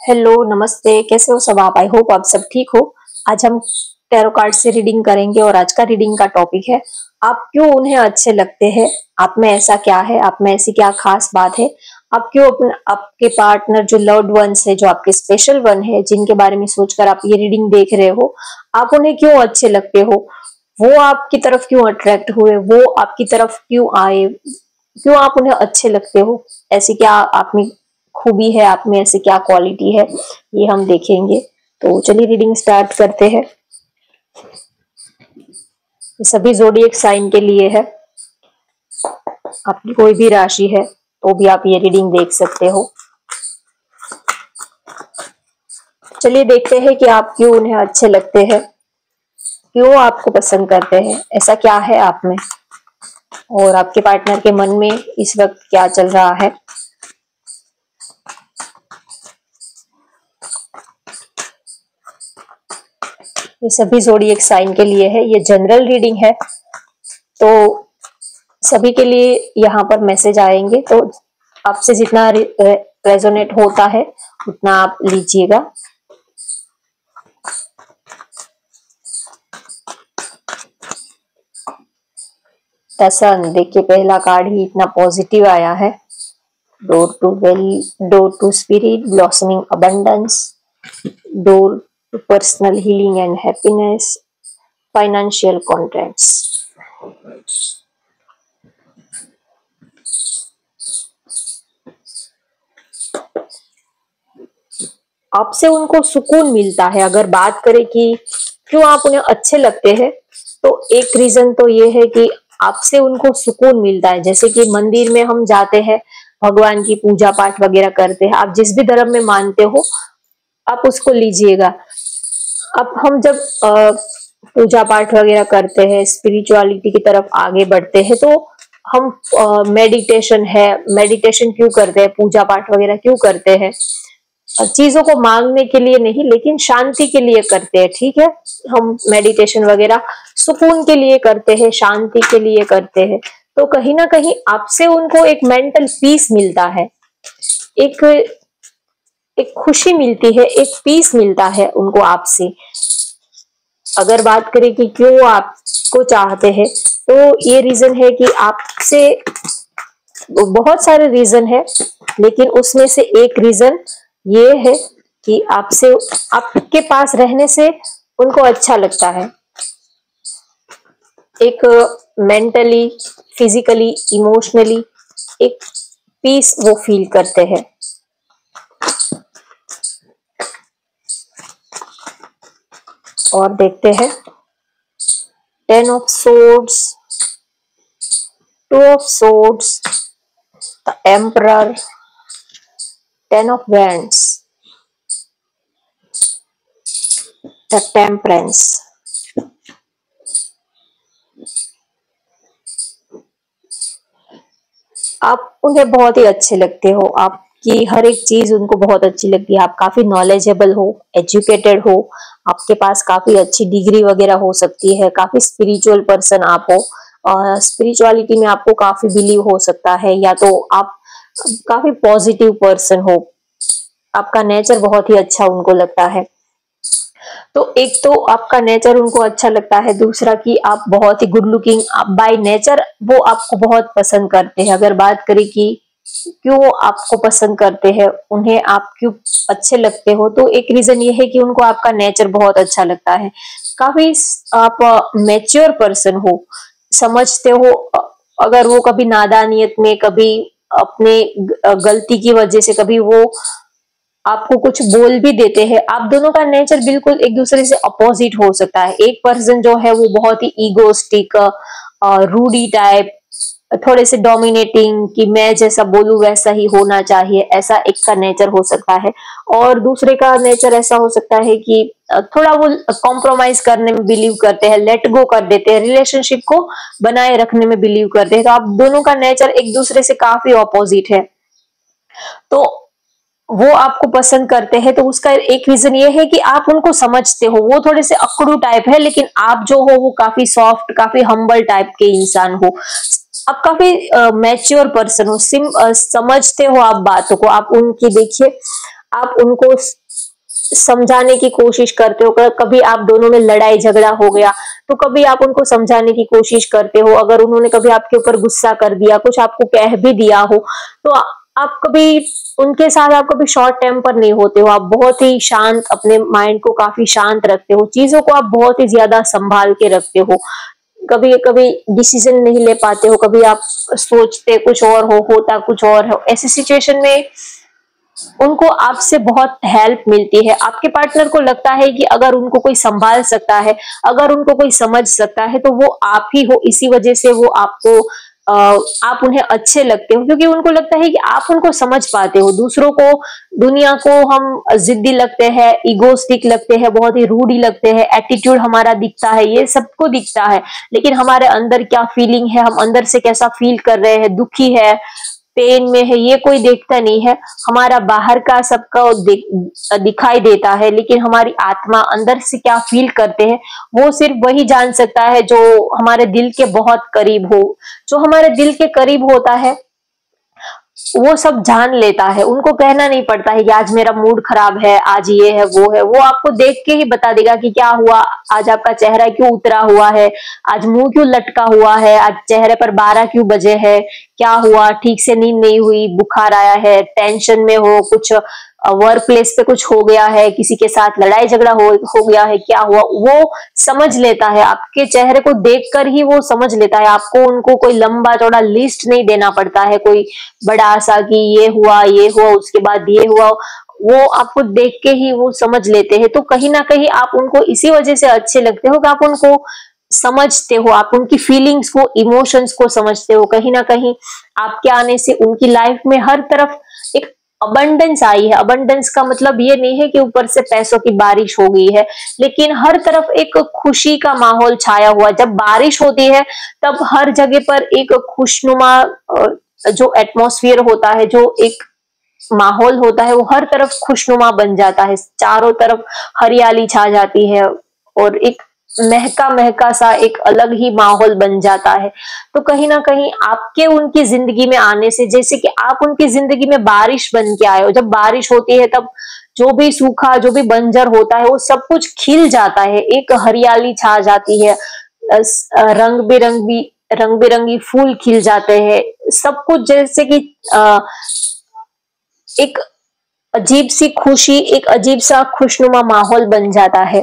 Hello, नमस्ते। कैसे हो सब आप? आई होप आप सब ठीक हो। आज हम टैरो कार्ड से रीडिंग करेंगे और आज का रीडिंग का टॉपिक है आप क्यों उन्हें अच्छे लगते हैं। आप में ऐसा क्या है, आप में ऐसी क्या खास बात है, आप क्यों अपने आपके पार्टनर जो लव्ड वंस है, जो आपके स्पेशल वन है, जिनके बारे में सोचकर आप ये रीडिंग देख रहे हो, आप उन्हें क्यों अच्छे लगते हो, वो आपकी तरफ क्यों अट्रैक्ट हुए, वो आपकी तरफ क्यों आए, क्यों आप उन्हें अच्छे लगते हो, ऐसी क्या आप में खूबी है, आप में ऐसी क्या क्वालिटी है, ये हम देखेंगे। तो चलिए रीडिंग स्टार्ट करते हैं। ये सभी ज़ोडिएक साइन के लिए है। आपकी कोई भी राशि है तो भी आप ये रीडिंग देख सकते हो। चलिए देखते हैं कि आप क्यों उन्हें अच्छे लगते हैं, क्यों आपको पसंद करते हैं, ऐसा क्या है आप में और आपके पार्टनर के मन में इस वक्त क्या चल रहा है। ये सभी ज़ोडिएक साइन के लिए है। ये जनरल रीडिंग है तो सभी के लिए यहाँ पर मैसेज आएंगे, तो आपसे जितना रेजोनेट होता है उतना आप लीजिएगा। सन, देखिए पहला कार्ड ही इतना पॉजिटिव आया है। Door to spirit blossoming abundance, door to personal healing and happiness, financial contracts. आपसे उनको सुकून मिलता है। अगर बात करें कि क्यों आप उन्हें अच्छे लगते हैं, तो एक रीजन तो ये है कि आपसे उनको सुकून मिलता है। जैसे कि मंदिर में हम जाते हैं, भगवान की पूजा पाठ वगैरह करते हैं, आप जिस भी धर्म में मानते हो आप उसको लीजिएगा। अब हम जब पूजा पाठ वगैरह करते हैं, स्पिरिचुअलिटी की तरफ आगे बढ़ते हैं, तो हम मेडिटेशन क्यों करते हैं, पूजा पाठ वगैरह क्यों करते हैं, चीजों को मांगने के लिए नहीं लेकिन शांति के लिए करते हैं। ठीक है, हम मेडिटेशन वगैरह सुकून के लिए करते हैं, शांति के लिए करते हैं। तो कहीं ना कहीं आपसे उनको एक मेंटल पीस मिलता है, एक एक खुशी मिलती है, एक पीस मिलता है उनको आपसे। अगर बात करें कि क्यों आपको चाहते हैं, तो ये रीजन है कि आपसे बहुत सारे रीजन है, लेकिन उसमें से एक रीजन ये है कि आपसे आपके पास रहने से उनको अच्छा लगता है। एक मेंटली, फिजिकली, इमोशनली एक पीस वो फील करते हैं। और देखते हैं 10 of swords, 2 of swords, the emperor, 10 of wands, the temperance. आप उन्हें बहुत ही अच्छे लगते हो, आपकी हर एक चीज उनको बहुत अच्छी लगती है। आप काफी नॉलेजेबल हो, एजुकेटेड हो, आपके पास काफी अच्छी डिग्री वगैरह हो सकती है, काफी स्पिरिचुअल पर्सन आप हो, और स्पिरिचुअलिटी में आपको काफी बिलीव हो सकता है, या तो आप काफी पॉजिटिव पर्सन हो। आपका नेचर बहुत ही अच्छा उनको लगता है। तो एक तो आपका नेचर उनको अच्छा लगता है, दूसरा कि आप बहुत ही गुड लुकिंग, बाय नेचर वो आपको बहुत पसंद करते हैं। अगर बात करें कि क्यों आपको पसंद करते हैं, उन्हें आप क्यों अच्छे लगते हो, तो एक रीजन ये है कि उनको आपका नेचर बहुत अच्छा लगता है। काफी आप मैच्योर पर्सन हो, समझते हो। अगर वो कभी नादानियत में, कभी अपने गलती की वजह से कभी वो आपको कुछ बोल भी देते हैं, आप दोनों का नेचर बिल्कुल एक दूसरे से अपोजिट हो सकता है। एक पर्सन जो है वो बहुत ही ईगोस्टिक, रूडी टाइप, थोड़े से डोमिनेटिंग, कि मैं जैसा बोलूं वैसा ही होना चाहिए, ऐसा एक का नेचर हो सकता है। और दूसरे का नेचर ऐसा हो सकता है कि थोड़ा वो कॉम्प्रोमाइज करने में बिलीव करते हैं, लेट गो कर देते हैं, रिलेशनशिप को बनाए रखने में बिलीव करते हैं। तो आप दोनों का नेचर एक दूसरे से काफी ऑपोजिट है, तो वो आपको पसंद करते हैं। तो उसका एक रीजन ये है कि आप उनको समझते हो। वो थोड़े से अकड़ू टाइप है, लेकिन आप जो हो वो काफी सॉफ्ट, काफी हम्बल टाइप के इंसान हो। आप काफी मैच्योर पर्सन हो, समझते हो आप बातों को। आप उनकी देखिए, आप उनको समझाने की कोशिश करते हो। कभी आप दोनों में लड़ाई झगड़ा हो गया तो कभी आप उनको समझाने की कोशिश करते हो। अगर उन्होंने कभी आपके ऊपर गुस्सा कर दिया, कुछ आपको कह भी दिया हो, तो आप कभी उनके साथ आप कभी शॉर्ट टेम्पर नहीं होते हो। आप बहुत ही शांत, अपने माइंड को काफी शांत रखते हो, चीजों को आप बहुत ही ज्यादा संभाल के रखते हो। कभी कभी डिसीजन नहीं ले पाते हो, कभी आप सोचते कुछ और हो, होता कुछ और हो। ऐसी सिचुएशन में उनको आपसे बहुत हेल्प मिलती है। आपके पार्टनर को लगता है कि अगर उनको कोई संभाल सकता है, अगर उनको कोई समझ सकता है, तो वो आप ही हो। इसी वजह से वो आपको आप उन्हें अच्छे लगते हो, क्योंकि उनको लगता है कि आप उनको समझ पाते हो। दूसरों को, दुनिया को हम जिद्दी लगते हैं, इगोस्टिक लगते हैं, बहुत ही रूडी लगते हैं, एटीट्यूड हमारा दिखता है, ये सबको दिखता है। लेकिन हमारे अंदर क्या फीलिंग है, हम अंदर से कैसा फील कर रहे हैं, दुखी है, पेन में है, ये कोई देखता नहीं है। हमारा बाहर का सबका दिखाई देता है, लेकिन हमारी आत्मा अंदर से क्या फील करते हैं, वो सिर्फ वही जान सकता है जो हमारे दिल के बहुत करीब हो। जो हमारे दिल के करीब होता है वो सब जान लेता है। उनको कहना नहीं पड़ता है कि आज मेरा मूड खराब है, आज ये है वो है। वो आपको देख के ही बता देगा कि क्या हुआ, आज आपका चेहरा क्यों उतरा हुआ है, आज मुंह क्यों लटका हुआ है, आज चेहरे पर 12 क्यों बजे है, क्या हुआ, ठीक से नींद नहीं हुई, बुखार आया है, टेंशन में हो, कुछ वर्क प्लेस पे कुछ हो गया है, किसी के साथ लड़ाई झगड़ा हो गया है, क्या हुआ, वो समझ लेता है। आपके चेहरे को देखकर ही वो समझ लेता है। आपको उनको कोई लंबा चौड़ा लिस्ट नहीं देना पड़ता है, कोई बड़ा सा कि ये हुआ उसके बाद ये हुआ। वो आपको देख के ही वो समझ लेते हैं। तो कहीं ना कहीं आप उनको इसी वजह से अच्छे लगते हो कि आप उनको समझते हो, आप उनकी फीलिंग्स को, इमोशंस को समझते हो। कहीं ना कहीं आपके आने से उनकी लाइफ में हर तरफ एक अबंडेंस आई है। अबंडेंस का मतलब ये नहीं है कि ऊपर से पैसों की बारिश हो गई है, लेकिन हर तरफ एक खुशी का माहौल छाया हुआ। जब बारिश होती है तब हर जगह पर एक खुशनुमा जो एटमॉस्फेयर होता है, जो एक माहौल होता है, वो हर तरफ खुशनुमा बन जाता है। चारों तरफ हरियाली छा जाती है और एक महका महका सा एक अलग ही माहौल बन जाता है। तो कहीं ना कहीं आपके उनकी जिंदगी में आने से, जैसे कि आप उनकी जिंदगी में बारिश बन के आए हो। जब बारिश होती है तब जो भी सूखा, जो भी बंजर होता है, वो सब कुछ खिल जाता है, एक हरियाली छा जाती है, रंग बिरंगी फूल खिल जाते हैं। सब कुछ जैसे कि एक अजीब सी खुशी, एक अजीब सा खुशनुमा माहौल बन जाता है।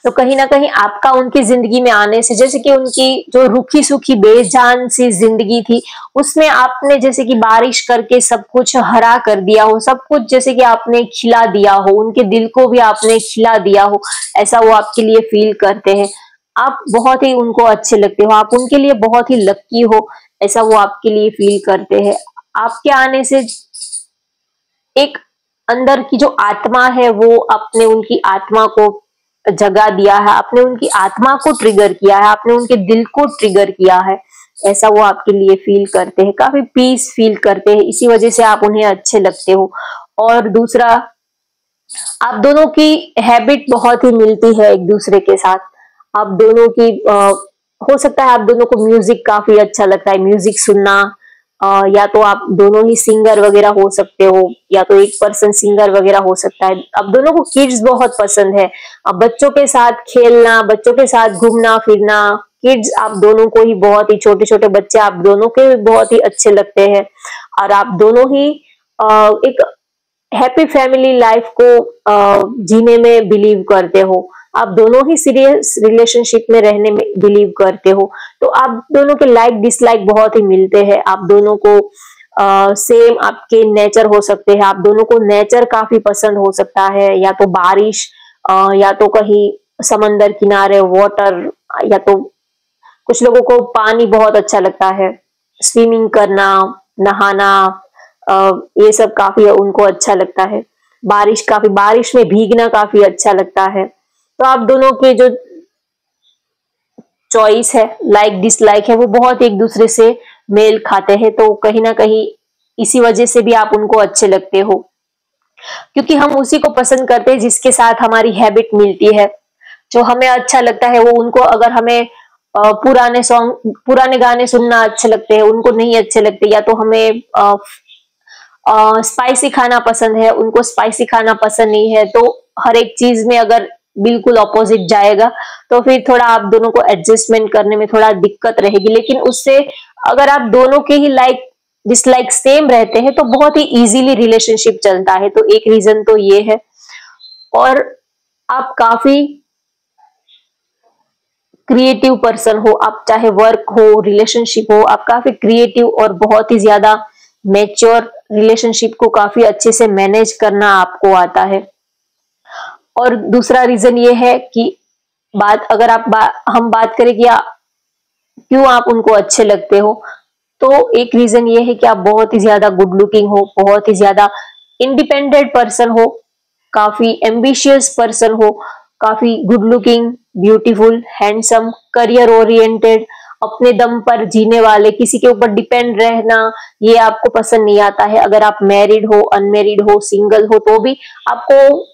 तो कहीं ना कहीं आपका उनकी जिंदगी में आने से, जैसे कि उनकी जो रूखी सूखी बेजान सी जिंदगी थी, उसमें आपने जैसे कि बारिश करके सब कुछ हरा कर दिया हो, सब कुछ जैसे कि आपने खिला दिया हो, उनके दिल को भी आपने खिला दिया हो, ऐसा वो आपके लिए फील करते हैं। आप बहुत ही उनको अच्छे लगते हो, आप उनके लिए बहुत ही लकी हो, ऐसा वो आपके लिए फील करते हैं। आपके आने से एक अंदर की जो आत्मा है, वो अपने उनकी आत्मा को जगा दिया है, आपने उनकी आत्मा को ट्रिगर किया है, आपने उनके दिल को ट्रिगर किया है, ऐसा वो आपके लिए फील करते हैं। काफी पीस फील करते हैं, इसी वजह से आप उन्हें अच्छे लगते हो। और दूसरा, आप दोनों की हैबिट बहुत ही मिलती है एक दूसरे के साथ। आप दोनों की हो सकता है आप दोनों को म्यूजिक काफी अच्छा लगता है, म्यूजिक सुनना। या तो आप दोनों ही सिंगर वगैरह हो सकते हो, या तो एक पर्सन सिंगर वगैरह हो सकता है। अब दोनों को किड्स बहुत पसंद है। अब बच्चों के साथ खेलना, बच्चों के साथ घूमना फिरना, किड्स आप दोनों को ही, बहुत ही छोटे छोटे बच्चे आप दोनों के बहुत ही अच्छे लगते हैं। और आप दोनों ही एक हैप्पी फैमिली लाइफ को जीने में बिलीव करते हो। आप दोनों ही सीरियस रिलेशनशिप में रहने में बिलीव करते हो। तो आप दोनों के लाइक डिसलाइक बहुत ही मिलते हैं। आप दोनों को सेम आपके नेचर हो सकते हैं। आप दोनों को नेचर काफी पसंद हो सकता है, या तो बारिश, या तो कहीं समंदर किनारे वाटर, या तो कुछ लोगों को पानी बहुत अच्छा लगता है, स्विमिंग करना, नहाना, ये सब काफी उनको अच्छा लगता है। बारिश में भीगना काफी अच्छा लगता है। तो आप दोनों के जो चॉइस है, लाइक डिसलाइक है, वो बहुत एक दूसरे से मेल खाते हैं। तो कहीं ना कहीं इसी वजह से भी आप उनको अच्छे लगते हो, क्योंकि हम उसी को पसंद करते हैं जिसके साथ हमारी हैबिट मिलती है। जो हमें अच्छा लगता है वो उनको, अगर हमें पुराने गाने सुनना अच्छे लगते हैं, उनको नहीं अच्छे लगते, या तो हमें स्पाइसी खाना पसंद है, उनको स्पाइसी खाना पसंद नहीं है, तो हर एक चीज में अगर बिल्कुल ऑपोजिट जाएगा तो फिर थोड़ा आप दोनों को एडजस्टमेंट करने में थोड़ा दिक्कत रहेगी। लेकिन उससे अगर आप दोनों के ही लाइक डिसलाइक सेम रहते हैं तो बहुत ही इजीली रिलेशनशिप चलता है। तो एक रीजन तो ये है। और आप काफी क्रिएटिव पर्सन हो, आप चाहे वर्क हो रिलेशनशिप हो, आप काफी क्रिएटिव और बहुत ही ज्यादा मैच्योर, रिलेशनशिप को काफी अच्छे से मैनेज करना आपको आता है। और दूसरा रीजन ये है कि बात अगर हम बात करें कि क्यों आप उनको अच्छे लगते हो, तो एक रीजन ये है कि आप बहुत ही ज्यादा गुड लुकिंग हो, बहुत ही ज्यादा इंडिपेंडेंट पर्सन हो, काफी एम्बिशियस पर्सन हो, काफी good looking, beautiful, handsome, career oriented, अपने दम पर जीने वाले, किसी के ऊपर डिपेंड रहना ये आपको पसंद नहीं आता है। अगर आप मैरिड हो, अनमैरिड हो, सिंगल हो, तो भी आपको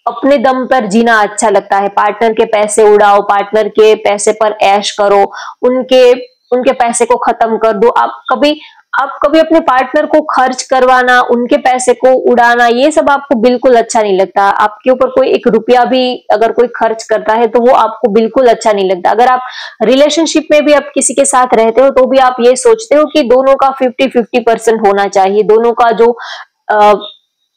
अपने दम पर जीना अच्छा लगता है। पार्टनर के पैसे उड़ाओ, पार्टनर के पैसे पर ऐश करो, उनके उनके पैसे को खत्म कर दो। आप कभी अपने पार्टनर को खर्च करवाना, उनके पैसे को उड़ाना, ये सब आपको बिल्कुल अच्छा नहीं लगता। आपके ऊपर कोई एक रुपया भी अगर कोई खर्च करता है तो वो आपको बिल्कुल अच्छा नहीं लगता। अगर आप रिलेशनशिप में भी आप किसी के साथ रहते हो तो भी आप ये सोचते हो कि दोनों का 50-50% होना चाहिए। दोनों का जो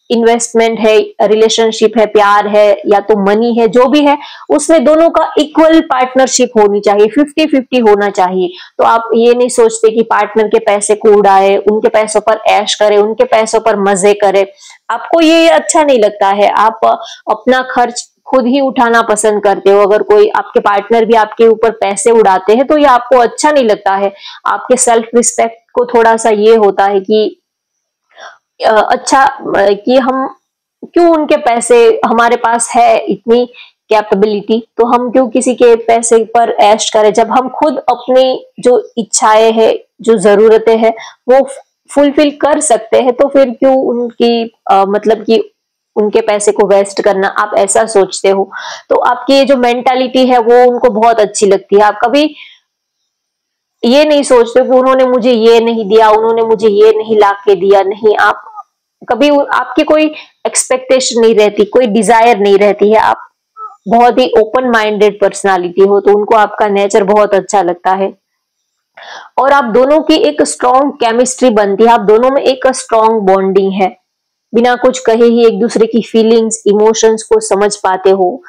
इन्वेस्टमेंट है, रिलेशनशिप है, प्यार है या तो मनी है, जो भी है उसमें दोनों का इक्वल पार्टनरशिप होनी चाहिए, 50-50 होना चाहिए। तो आप ये नहीं सोचते कि पार्टनर के पैसे को उड़ाए, उनके पैसों पर ऐश करे, उनके पैसों पर मजे करे, आपको ये अच्छा नहीं लगता है। आप अपना खर्च खुद ही उठाना पसंद करते हो। अगर कोई आपके पार्टनर भी आपके ऊपर पैसे उड़ाते हैं तो ये आपको अच्छा नहीं लगता है। आपके सेल्फ रिस्पेक्ट को थोड़ा सा ये होता है कि अच्छा कि हम क्यों उनके पैसे, हमारे पास है इतनी कैपेबिलिटी तो हम क्यों किसी के पैसे पर ऐश करें, जब हम खुद अपनी जो इच्छाएं हैं, जो जरूरतें हैं वो फुलफिल कर सकते हैं, तो फिर क्यों उनकी मतलब कि उनके पैसे को वेस्ट करना, आप ऐसा सोचते हो। तो आपकी ये जो मेंटालिटी है वो उनको बहुत अच्छी लगती है। आप कभी ये नहीं सोचते कि उन्होंने मुझे ये नहीं दिया, उन्होंने मुझे ये नहीं ला के दिया, नहीं, आप कभी आपकी कोई एक्सपेक्टेशन नहीं रहती, कोई डिजायर नहीं रहती है। आप बहुत ही ओपन माइंडेड पर्सनालिटी हो, तो उनको आपका नेचर बहुत अच्छा लगता है। और आप दोनों की एक स्ट्रॉन्ग केमिस्ट्री बनती है, आप दोनों में एक स्ट्रॉन्ग बॉन्डिंग है। बिना कुछ कहे ही एक दूसरे की फीलिंग्स, इमोशंस को समझ पाते हो,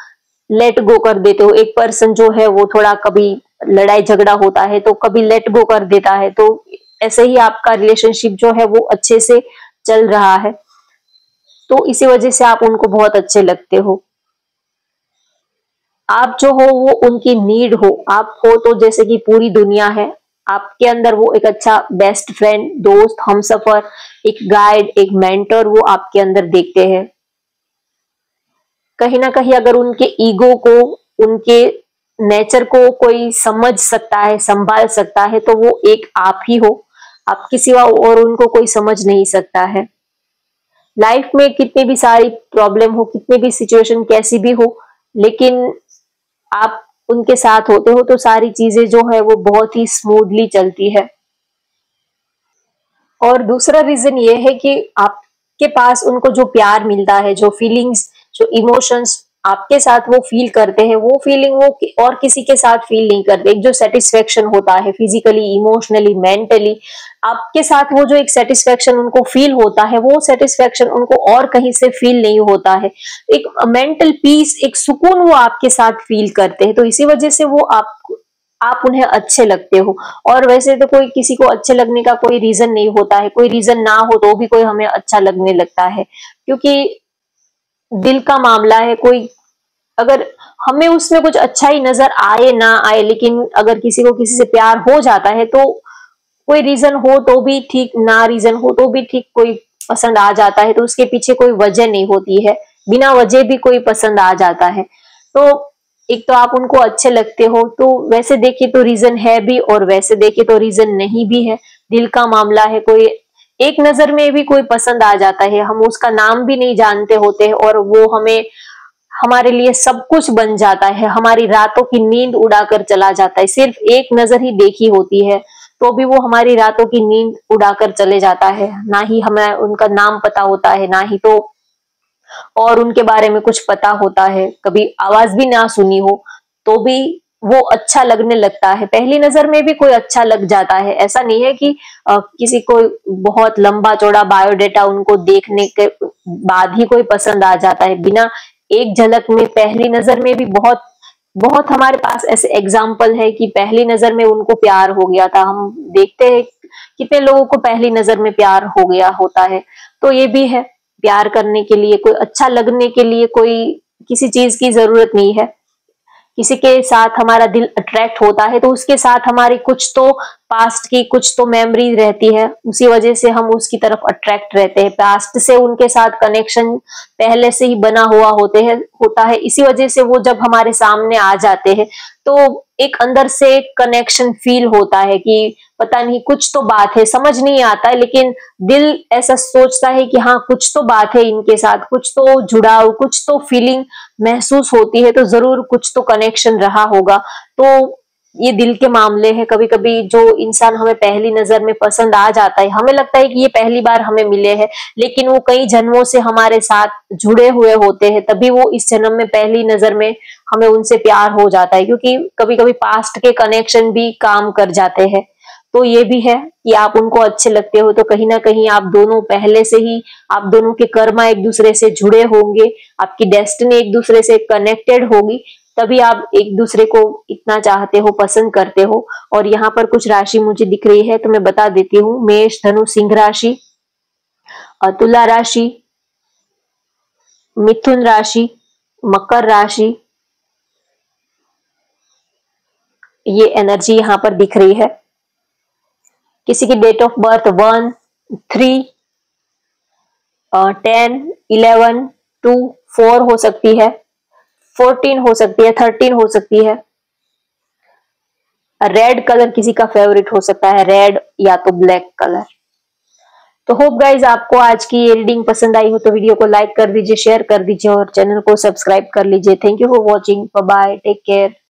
लेट गो कर देते हो। एक पर्सन जो है वो थोड़ा कभी लड़ाई झगड़ा होता है तो कभी लेट गो कर देता है, तो ऐसे ही आपका रिलेशनशिप जो है वो अच्छे से चल रहा है। तो इसी वजह से आप उनको बहुत अच्छे लगते हो। आप जो हो वो उनकी नीड हो, आप हो तो जैसे कि पूरी दुनिया है। आपके अंदर वो एक अच्छा बेस्ट फ्रेंड, दोस्त, हमसफर, एक गाइड, एक मेंटर वो आपके अंदर देखते हैं। कहीं ना कहीं अगर उनके ईगो को, उनके नेचर को कोई समझ सकता है, संभाल सकता है, तो वो एक आप ही हो। आपके सिवा और उनको कोई समझ नहीं सकता है। लाइफ में कितनी भी सारी प्रॉब्लम हो, कितनी भी सिचुएशन कैसी भी हो, लेकिन आप उनके साथ होते हो तो सारी चीजें जो है वो बहुत ही स्मूथली चलती है। और दूसरा रीजन ये है कि आपके पास उनको जो प्यार मिलता है, जो फीलिंग्स, जो इमोशंस आपके साथ वो फील करते हैं, वो फीलिंग वो और किसी के साथ फील नहीं करते। एक जो सेटिस्फेक्शन होता है फिजिकली, इमोशनली, मेंटली, आपके साथ वो जो एक सेटिस्फेक्शन उनको फील होता है, वो सेटिस्फेक्शन उनको और कहीं से फील नहीं होता है। एक मेंटल पीस, एक सुकून वो आपके साथ फील करते हैं। तो इसी वजह से वो आप उन्हें अच्छे लगते हो। और वैसे तो कोई किसी को अच्छे लगने का कोई रीजन नहीं होता है, कोई रीजन ना हो तो भी कोई हमें अच्छा लगने लगता है, क्योंकि दिल का मामला है। कोई अगर हमें उसमें कुछ अच्छा ही नजर आए ना आए, लेकिन अगर किसी को किसी से प्यार हो जाता है तो कोई रीजन हो तो भी ठीक, ना रीजन हो तो भी ठीक, कोई पसंद आ जाता है तो उसके पीछे कोई वजह नहीं होती है, बिना वजह भी कोई पसंद आ जाता है। तो एक तो आप उनको अच्छे लगते हो, तो वैसे देखे तो रीजन है भी और वैसे देखे तो रीजन नहीं भी है। दिल का मामला है, कोई एक नजर में भी कोई पसंद आ जाता है, हम उसका नाम भी नहीं जानते होते हैं और वो हमें, हमारे लिए सब कुछ बन जाता है, हमारी रातों की नींद उड़ाकर चला जाता है, सिर्फ एक नजर ही देखी होती है। तो भी वो हमारी रातों की नींद उड़ाकर चले जाता है, ना ही हमें उनका नाम पता होता है, ना ही तो और उनके बारे में कुछ पता होता है, कभी आवाज भी ना सुनी हो तो भी वो अच्छा लगने लगता है। पहली नजर में भी कोई अच्छा लग जाता है। ऐसा नहीं है कि किसी को बहुत लंबा चौड़ा बायोडेटा उनको देखने के बाद ही कोई पसंद आ जाता है। बिना एक झलक में पहली नजर में भी बहुत बहुत हमारे पास ऐसे एग्जाम्पल है कि पहली नजर में उनको प्यार हो गया था। हम देखते हैं कितने लोगों को पहली नजर में प्यार हो गया होता है। तो ये भी है, प्यार करने के लिए, कोई अच्छा लगने के लिए कोई किसी चीज की जरूरत नहीं है। किसी के साथ हमारा दिल अट्रैक्ट होता है तो उसके साथ हमारी कुछ तो पास्ट की कुछ तो मेमोरी रहती है, उसी वजह से हम उसकी तरफ अट्रैक्ट रहते हैं। पास्ट से उनके साथ कनेक्शन पहले से ही बना हुआ होता है, इसी वजह से वो जब हमारे सामने आ जाते हैं तो एक अंदर से एक कनेक्शन फील होता है कि पता नहीं कुछ तो बात है, समझ नहीं आता है, लेकिन दिल ऐसा सोचता है कि हाँ कुछ तो बात है इनके साथ, कुछ तो जुड़ाव, कुछ तो फीलिंग महसूस होती है, तो जरूर कुछ तो कनेक्शन रहा होगा। तो ये दिल के मामले हैं। कभी कभी जो इंसान हमें पहली नजर में पसंद आ जाता है, हमें लगता है कि ये पहली बार हमें मिले हैं, लेकिन वो कई जन्मों से हमारे साथ जुड़े हुए होते हैं, तभी वो इस जन्म में पहली नजर में हमें उनसे प्यार हो जाता है, क्योंकि कभी कभी पास्ट के कनेक्शन भी काम कर जाते हैं। तो ये भी है कि आप उनको अच्छे लगते हो तो कहीं ना कहीं आप दोनों पहले से ही, आप दोनों के कर्मा एक दूसरे से जुड़े होंगे, आपकी डेस्टिनी एक दूसरे से कनेक्टेड होगी, तभी आप एक दूसरे को इतना चाहते हो, पसंद करते हो। और यहाँ पर कुछ राशि मुझे दिख रही है तो मैं बता देती हूँ। मेष, धनु, सिंह राशि, तुला राशि, मिथुन राशि, मकर राशि, ये एनर्जी यहाँ पर दिख रही है। किसी की डेट ऑफ बर्थ 1, 3, 10, 11, 2, 4 हो सकती है, 14 हो सकती है, 13 हो सकती है। रेड कलर किसी का फेवरेट हो सकता है, रेड या तो ब्लैक कलर। तो होप गाइज आपको आज की ये रीडिंग पसंद आई हो तो वीडियो को लाइक कर दीजिए, शेयर कर दीजिए और चैनल को सब्सक्राइब कर लीजिए। Thank you for watching, bye bye, take care.